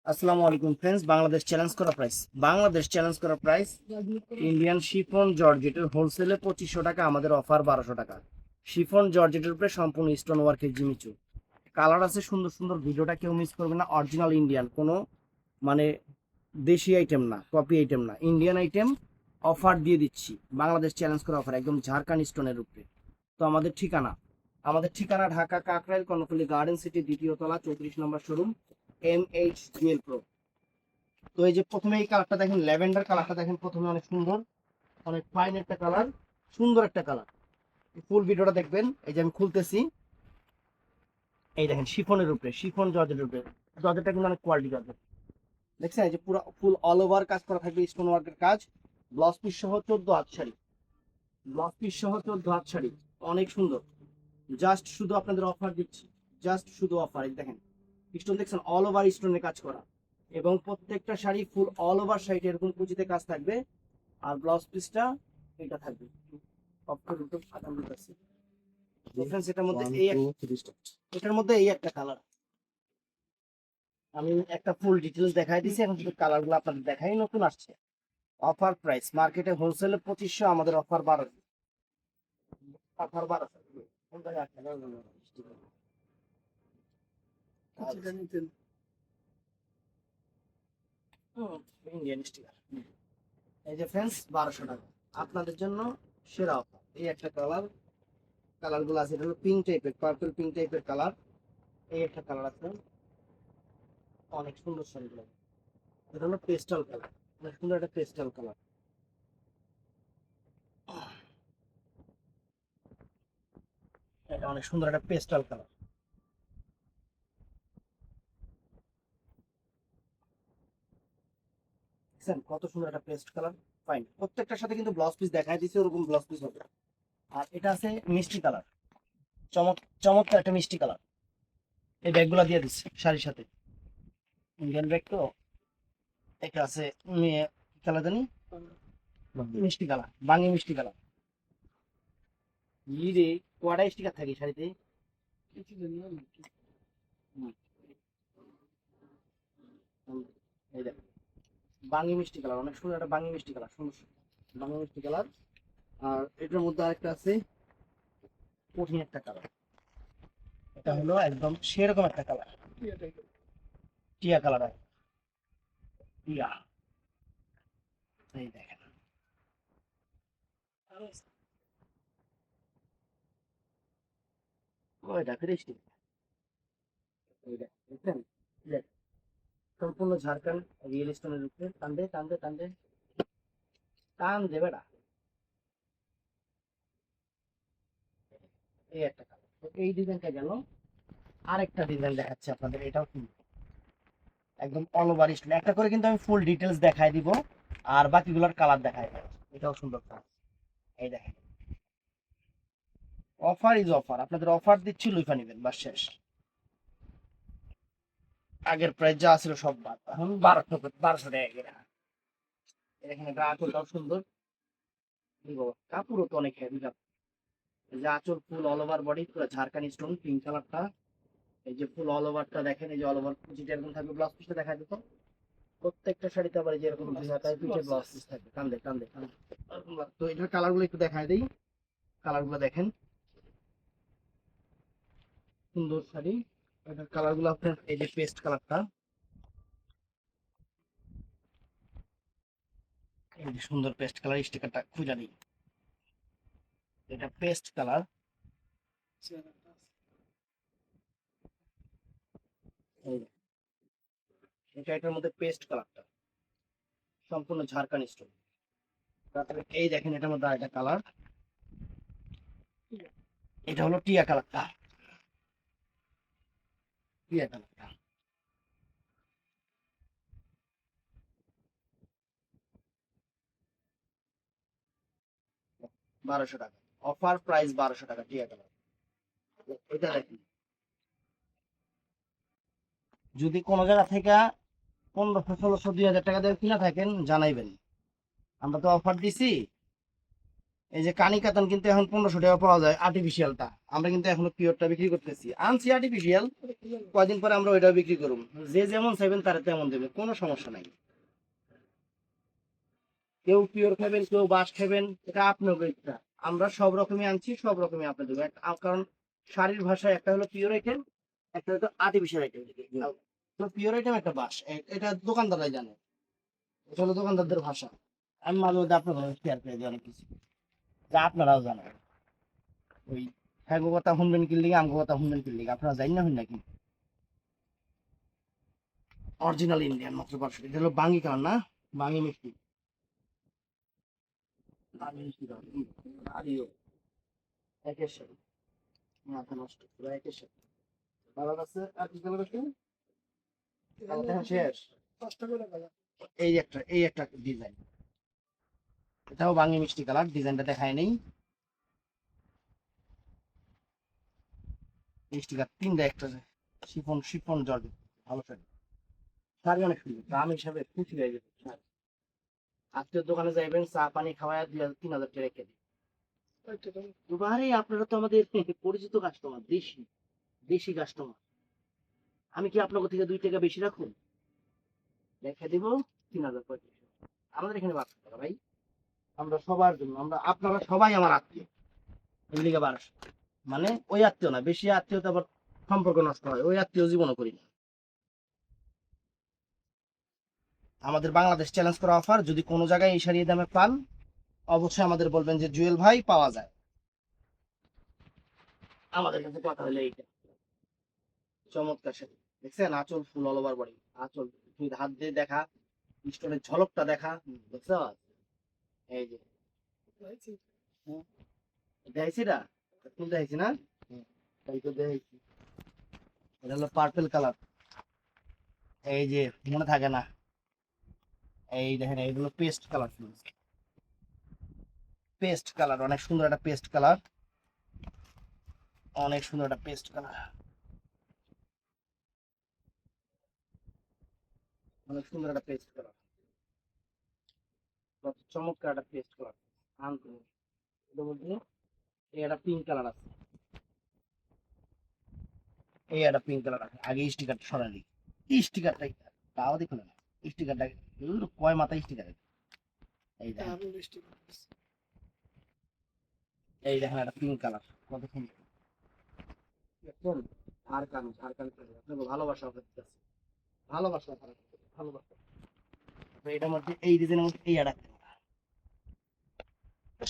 আসসালামু আলাইকুম friends, Bangladesh challenge করা প্রাইস ইন্ডিয়ান শিফন জর্জেটের হোলসেলে 2500 টাকা, আমাদের অফার 1200 টাকা। শিফন জর্জেটের উপরে সম্পূর্ণ স্টোন ওয়ার্কের জিমিচু কালার আছে সুন্দর সুন্দর। ভিডিওটা কেউ মিস করবে না। অরিজিনাল ইন্ডিয়ান, কোনো মানে দেশি আইটেম না, কপি আইটেম না, ইন্ডিয়ান আইটেম। অফার দিয়ে দিচ্ছি, বাংলাদেশ চ্যালেঞ্জ করা অফার, একদম ঝাড়খান্ড স্টোনের উপরে। তো আমাদের ঠিকানা ঢাকা কাকরাইল কর্ণফুলী গার্ডেন সিটি, দ্বিতীয় তলা, 34 নম্বর শোরুম, MH জুয়েল প্রো। তো এই যে প্রথমে এই কালারটা দেখেন, ল্যাভেন্ডার কালারটা দেখেন, প্রথমে অনেক সুন্দর, অনেক ফাইন একটা কালার, সুন্দর একটা কালার। ফুল ভিডিওটা দেখবেন। এই যে আমি খুলতেছি, এই দেখেন শিফনের উপরে, শিফন জর্জেটের উপরে। জর্জেটটা কিন্তু অনেক কোয়ালিটি জর্জেট, দেখছেন? এই যে পুরো ফুল অল ওভার কাজ করা থাকবে, স্টোন ওয়ার্কের কাজ। ব্লাউজ পিস সহ 14 হাত শাড়ি, ব্লাউজ পিস সহ 14 হাত শাড়ি, অনেক সুন্দর। জাস্ট শুধু আপনাদের অফার দিচ্ছি, জাস্ট শুধু অফার। এই দেখেন স্টোন দেখছেন, অল ওভার স্টোনের কাজ করা, এবং প্রত্যেকটা শাড়ি ফুল অল ওভার শাড়িতে এরকম কুচিতে কাজ থাকবে। আর ব্লাউজ পিসটা এটা থাকবে ডিফারেন্স। এটার মধ্যে এই একটা কালার, আমি একটা ফুল ডিটেলস দেখাই দিছি, এখন শুধু কালার গুলো আপনাদের দেখাই। নতুন আসছে, অফার প্রাইস, মার্কেটে হোলসেলে 2500, আমাদের অফার 1200। অফার 1200। Indian sticker. এই যে ফ্রেন্ডস, 1200 টাকা আপনাদের জন্য সেরা অফার। এই একটা কালার, কালার গুলো আছে, এটা হলো পিঙ্ক টাইপের, পার্পল পিঙ্ক টাইপের কালার। এই একটা কালার আছে, অনেক সুন্দর শাড়িগুলো। এটা হলো পেস্টাল কালার, অনেক সুন্দর একটা পেস্টাল কালার। এটা অনেক সুন্দর একটা পেস্টাল কালার, দেখছেন কত সুন্দর একটা পেস্ট কালার। ফাইন, প্রত্যেকটার সাথে কিন্তু ব্লাউজ পিস দেখাই দিচ্ছে, ওরকম ব্লাউজ পিস হবে। আর এটা আছে মিষ্টি কালার, চমৎকার একটা মিষ্টি কালার। এই ব্যাগগুলো দিয়ে দিচ্ছে শাড়ির সাথে, ইন্ডিয়ান ব্যাগ তো। এটা আছে কালার জানি, মিষ্টি কালার, বাঙি মিষ্টি কালার। রে, কয়টা স্টিকার থাকে শাড়িতে? হুম, এই দেখ, বাঙি মিষ্টি কালার, অনেক সুন্দর একটা বাঙি মিষ্টি কালার, সুন্দর বাঙি মিষ্টি কালার। আর এটার মধ্যে আরেকটা আছে কঠিন একটা কালার, এটা হলো একদম সেরকম একটা কালার, টিয়া কালার। টিয়া, এই দেখেন, কয়টা ফিরিস্টি, এই দেখেন, দেখ, সম্পূর্ণ ঝাড়খণ্ড রিয়েল স্টোনের উপরে। টানবে টানবে টানবে, টান দেবে না। এই একটা কালার। তো এই ডিজাইনটা গেল, আরেকটা ডিজাইন দেখাচ্ছি আপনাদের, এটাও কিন্তু একদম অল ওভার স্টোন। একটা করে কিন্তু আমি ফুল ডিটেলস দেখাই দিব, আর বাকিগুলোর কালার দেখাই দেব। এটাও সুন্দর কালার, এই দেখেন। অফার ইজ অফার, আপনাদের অফার দিচ্ছি, লুইফা নিবেন, বাস শেষ। আগের প্রাইস যা ছিল সব বাদ, এখন 1200 টাকা করে। এখানে আঁচলটাও সুন্দর, কাপড়ও তো অনেক হেভি কাপড়। এই যে আঁচল ফুল অল ওভার বডি, পুরো ঝাড়খানি স্টোন পিঙ্ক কালারটা। এই যে ফুল অল ওভারটা দেখেন, এই যে অল ওভার কুচিটা এরকম থাকবে। ব্লাউজ পিসটা দেখা দিত, প্রত্যেকটা শাড়িতে আবার এই যে এরকম দুই পিঠে ব্লাউজ পিস থাকবে। কান্দে কান্দে কান্দে। তো এটার কালার গুলো একটু দেখায় দিই, কালার গুলো দেখেন, সুন্দর শাড়ি। এটার কালার গুলো আপনার, এই যে পেস্ট কালারটা, এই যে সুন্দর পেস্ট কালার, স্টিকারটা খুঁজে দিই, এটা পেস্ট কালার। এই যে, এটা এটার মধ্যে পেস্ট কালারটা, সম্পূর্ণ ঝাড়খানি স্টোন। তারপরে এই দেখেন এটার মধ্যে আরেকটা কালার, এটা হলো টিয়া কালারটা, টিয়া কালারটা। 1200 টাকা অফার প্রাইস, 1200 টাকা টিয়া কালার। এটা দেখেন, যদি কোনো জায়গা থেকে 1500, 1600, 2000 টাকা দিয়ে কিনা থাকেন জানাইবেন, আমরা তো অফার দিছি। এই যে কানি কাতান কিন্তু এখন 1500 টাকা পাওয়া যায় আর্টিফিশিয়ালটা, আমরা কিন্তু এখনো পিওরটা বিক্রি করতেছি। আনছি আর্টিফিশিয়াল, কয়দিন পরে আমরা ওইটাও বিক্রি করব। যে যেমন চাইবেন তারা তেমন দেবে, কোনো সমস্যা নাই। কেউ পিওর খাবেন, কেউ বাস খাবেন, এটা আপনার ইচ্ছা। আমরা সব রকমই আনছি, সব রকমই আপনি দেবো। কারণ শাড়ির ভাষায় একটা হলো পিওর আইটেম, একটা হলো আর্টিফিশিয়াল আইটেম। তো পিওর আইটেম একটা বাস, এটা দোকানদাররাই জানে, এটা হলো দোকানদারদের ভাষা। আমি মাঝে মধ্যে আপনার শেয়ার করে দিই অনেক কিছু, যা আপনারাও জানেন। ওই হ্যাগো কথা শুনবেন কি লিগে, আমগো কথা শুনবেন কি লিগে, আপনারা জানেন না শুন নাকি? অরিজিনাল ইন্ডিয়ান মাত্র 500। এটা হলো বাঙ্গি কালার না, বাঙ্গি মিষ্টি, বাঙ্গি মিষ্টি কালার। আরিও একের সাথে মাথা নষ্ট পুরো একের সাথে। কালার আছে আর কি কালার আছে? কালার দেখা শেষ। এই একটা ডিজাইন, এটাও বাঙ্গি মিষ্টি কালার, ডিজাইনটা দেখায় নেই। মিষ্টি কালার তিনটা, একটা শিফন শিফন জর্জ, ভালো শাড়ি। শাড়ি অনেক সুন্দর, দাম হিসাবে খুশি হয়ে গেছে। আত্মীয় দোকানে যাইবেন, চা পানি খাওয়ায় 2000-3000 টাকা রেখে দিই। দুবারই আপনারা তো আমাদের পরিচিত কাস্টমার, দেশি দেশি কাস্টমার। আমি কি আপনার থেকে 2 টাকা বেশি রাখুন? রেখে দিব 3035। আমাদের এখানে 1200 টাকা ভাই, আমরা সবার জন্য, আমরা আপনারা সবাই আমার আত্মীয়। এগুলিকে 1200, মানে ওই আত্মীয় না, বেশি আত্মীয় তো আবার সম্পর্ক নষ্ট হয়, ওই আত্মীয় জীবনও করি না। আমাদের বাংলাদেশ চ্যালেঞ্জ করা অফার, যদি কোনো জায়গায় এই শাড়ির দামে পান অবশ্যই আমাদের বলবেন যে জুয়েল ভাই পাওয়া যায়। আমাদের কাছে কথা হলো এইটা, চমৎকার শাড়ি। দেখছেন আঁচল ফুল অল ওভার বডি, আঁচল তুই হাত দিয়ে দেখা, স্টোনের ঝলকটা দেখা, বুঝছ? এই যে দেখাইছি না, ফুল দেখাইছি না? তাই তো দেখাইছি। এটা হলো পার্পেল কালার, এই যে মনে থাকে না, এই দেখেন এইগুলো পেস্ট কালার, পেস্ট কালার, অনেক সুন্দর একটা পেস্ট কালার, অনেক সুন্দর একটা পেস্ট কালার, অনেক সুন্দর একটা পেস্ট কালার, চমৎকার একটা পেস্ট কালার। আনতে এটা বলতে এই একটা পিঙ্ক কালার আছে, এই একটা পিঙ্ক কালার আছে। আগে স্টিকারটা সরালি, স্টিকারটা তাও দেখুন না, স্টিকারটা কয় মাথা স্টিকার। এই দেখেন, এই দেখেন একটা পিঙ্ক কালার, কত সুন্দর। দেখছেন? ঝাড়খান ঝাড়খান আপনাকে ভালোবাসা দিতেছে, ভালোবাসা ভালোবাসা। তো এটার মধ্যে এই ডিজাইনের মধ্যে এই একটা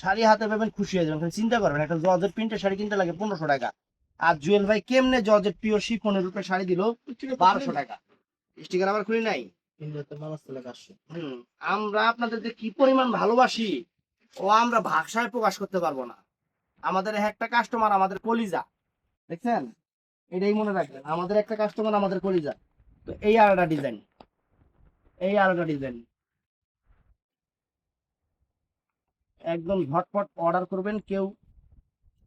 শাড়ি হাতে পাবেন, খুশি হয়ে যাবেন। খালি চিন্তা করবেন, একটা জর্জেট প্রিন্টের শাড়ি কিনতে লাগে 1500 টাকা, আর জুয়েল ভাই কেমনে জর্জেট পিওর শিফনের উপরে শাড়ি দিল 1200 টাকা। স্টিকার আবার খুলি নাই। হম, আমরা আপনাদের যে কি পরিমাণ ভালোবাসি ও আমরা ভাষায় প্রকাশ করতে পারবো না। আমাদের একটা কাস্টমার আমাদের কলিজা, দেখছেন? এটাই মনে রাখবেন, আমাদের একটা কাস্টমার আমাদের কলিজা। তো এই আরেকটা ডিজাইন, এই আরেকটা ডিজাইন, একদম ঝটপট অর্ডার করবেন, কেউ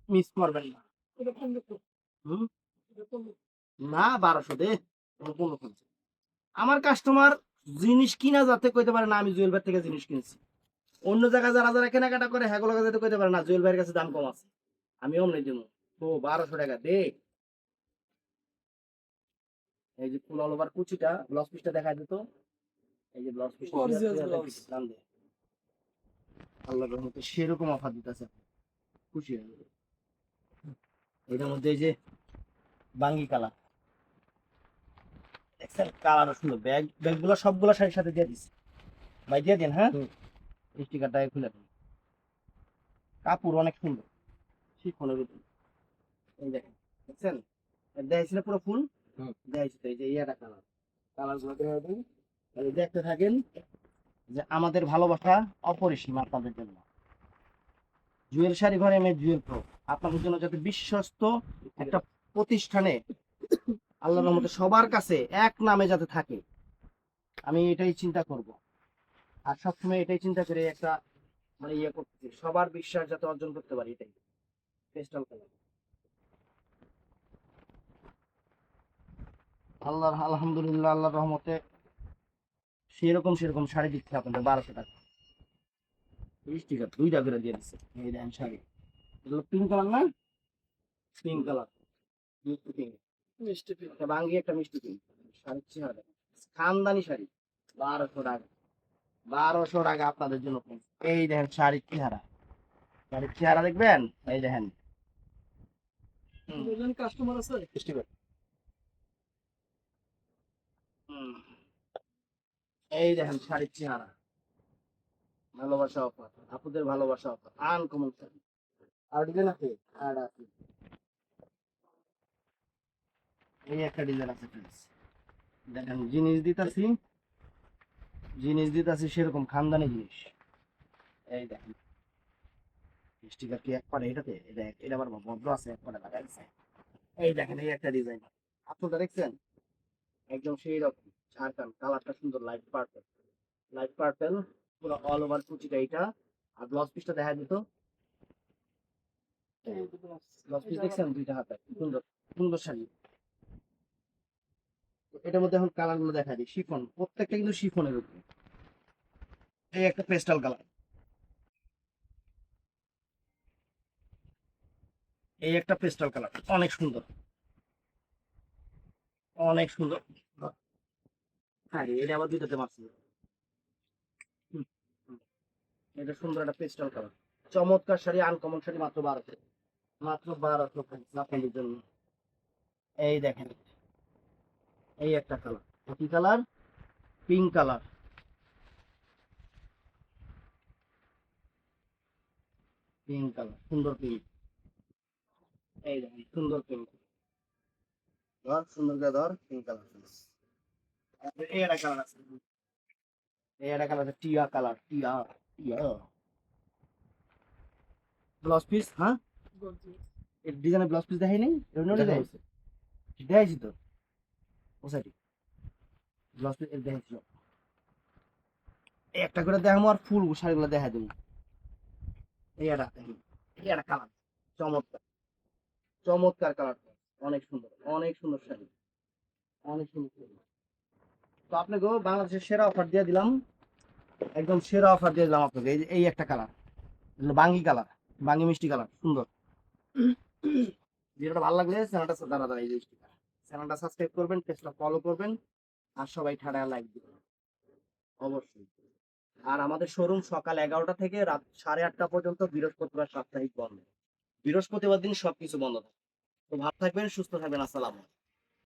মিস করবেন না। হুম, না 1200 দে, 1500। আমার কাস্টমার জিনিস কিনা যাতে কইতে পারে না আমি জুয়েল ভাই থেকে জিনিস কিনছি। অন্য জায়গায় যারা যারা কেনাকাটা করে হ্যাঁ যাতে কইতে পারে না জুয়েল ভাইয়ের কাছে দাম কম আছে, আমি অমনি দিব। তো 1200 টাকা দে। এই যে ফুল অল ওভার কুচিটা, ব্লাউজ পিসটা দেখা দিত, এই যে ব্লাউজ পিসটা দাম দে। আল্লাহর রহমতে সেরকম অফার দিতেছে, খুশি হয়ে যাবে। এটার মধ্যে এই যে বাঙ্গি কালার, দেখছেন কালার সুন্দর, ব্যাগ গুলো সবগুলো শাড়ির সাথে দিয়ে দিচ্ছি ভাই, দিয়ে দিন। হ্যাঁ, স্টিকারটা খুলে দিন। কাপড় অনেক সুন্দর, শিফনের উপর, এই দেখেন, দেখছেন? দেখাইছিল পুরো ফুল, দেখাইছি তো, এই যে ইয়াটা কালার, কালার গুলো দেখা দিন। দেখতে থাকেন যে আমাদের ভালোবাসা অপরিসীম আপনাদের জন্য। জুয়েল শাড়ি ঘরে এম জুয়েল প্রো আপনাদের জন্য যাতে বিশ্বস্ত একটা প্রতিষ্ঠানে, আল্লাহর রহমতে সবার কাছে এক নামে যাতে থাকে, আমি এটাই চিন্তা করব। আর সবসময় এটাই চিন্তা করে একটা মানে ইয়ে করতেছি, সবার বিশ্বাস যাতে অর্জন করতে পারি, এটাই। পেস্টাল কালার, আল্লাহর আলহামদুলিল্লাহ, আল্লাহর রহমতে সেরকম সেরকম শাড়ি দিচ্ছে আপনাদের 1200 টাকা। স্টিকার দুইটা করে দিয়ে দিচ্ছে। এই দেখেন শাড়ি, এগুলো পিঙ্ক কালার না, পিঙ্ক কালার, মিষ্টি পিঙ্ক, মিষ্টি পিঙ্ক, একটা বাঙ্গি একটা মিষ্টি পিঙ্ক। শাড়ির চেহারা দেখেন। খানদানি শাড়ি 1200 টাকা, 1200 টাকা আপনাদের জন্য। এই দেখেন শাড়ির চেহারা, শাড়ির চেহারা দেখবেন, এই দেখেন। কাস্টমার আছে স্টিকার। এই দেখেন শাড়ির চেহারা, ভালোবাসা অফার, আপুদের ভালোবাসা অফার, আনকমন শাড়ি। আর ডিজাইন আছে, আর আছে এই একটা ডিজাইন আছে friends। দেখেন জিনিস দিতাছি সেরকম খানদানি জিনিস। এই দেখেন স্টিকার কি একবারে এটাতে, এটা আবার ভদ্র আছে, একবারে লাগাই দিছে। এই দেখেন এই একটা ডিজাইন, আপনারা দেখছেন একদম সেই রকম। ঝাড়খান কালারটা সুন্দর, লাইট পার্পল, লাইট পার্পল, পুরো অল ওভার কুচিটা এইটা। আর ব্লাউজ পিসটা দেখা দিত, ব্লাউজ পিস দেখছেন দুইটা হাতে, সুন্দর সুন্দর শাড়ি। এটার মধ্যে এখন কালার গুলো দেখা দিই, শিফন, প্রত্যেকটা কিন্তু শিফনের উপরে। এই একটা পেস্টাল কালার, এই একটা পেস্টাল কালার, অনেক সুন্দর, অনেক সুন্দর। হ্যাঁ এটা আবার দুইটাতে মারছি। হুম, হুম। এটা সুন্দর একটা পেস্টাল কালার, চমৎকার শাড়ি, আনকমন শাড়ি, মাত্র 1200, মাত্র 1200 আপনাদের জন্য। এই দেখেন এই একটা কালার, কি colour, pink colour, pink colour, সুন্দর পিঙ্ক। এই দেখেন সুন্দর পিঙ্ক, ধর সুন্দর করে ধর, পিঙ্ক কালার। এই একটা কালার আছে, এই একটা কালার, টিয়া কালার, টিয়া, টিয়া। ব্লাউজ পিস, হ্যাঁ এই ডিজাইনের ব্লাউজ পিস দেখাই নাই, এমনি দেখাইছে, দেখাইছি তো ও সাইডে ব্লাউজ পিস দেখাইছিল। এই একটা করে দেখাবো আর ফুল শাড়িগুলো দেখা দেবো। এই একটা দেখেন, এই একটা কালার, চমৎকার, চমৎকার কালার, অনেক সুন্দর, অনেক সুন্দর শাড়ি, অনেক সুন্দর শাড়ি। তো আপনাকেও বাংলাদেশের সেরা অফার দিয়ে দিলাম, একদম সেরা অফার দিয়ে দিলাম আপনাকে। এই যে এই একটা কালার, বাঙ্গি কালার, বাঙ্গি মিষ্টি কালার, সুন্দর। যেটা ভালো লাগলে চ্যানেলটা দাঁড়া এই যে চ্যানেলটা সাবস্ক্রাইব করবেন, পেজটা ফলো করবেন, আর সবাই ঠাড়া লাইক দিবেন অবশ্যই। আর আমাদের শোরুম সকাল 11টা থেকে রাত 8:30 পর্যন্ত, বৃহস্পতিবার সাপ্তাহিক বন্ধ, বৃহস্পতিবার দিন সবকিছু বন্ধ থাকে। তো ভালো থাকবেন, সুস্থ থাকবেন, আসসালাম।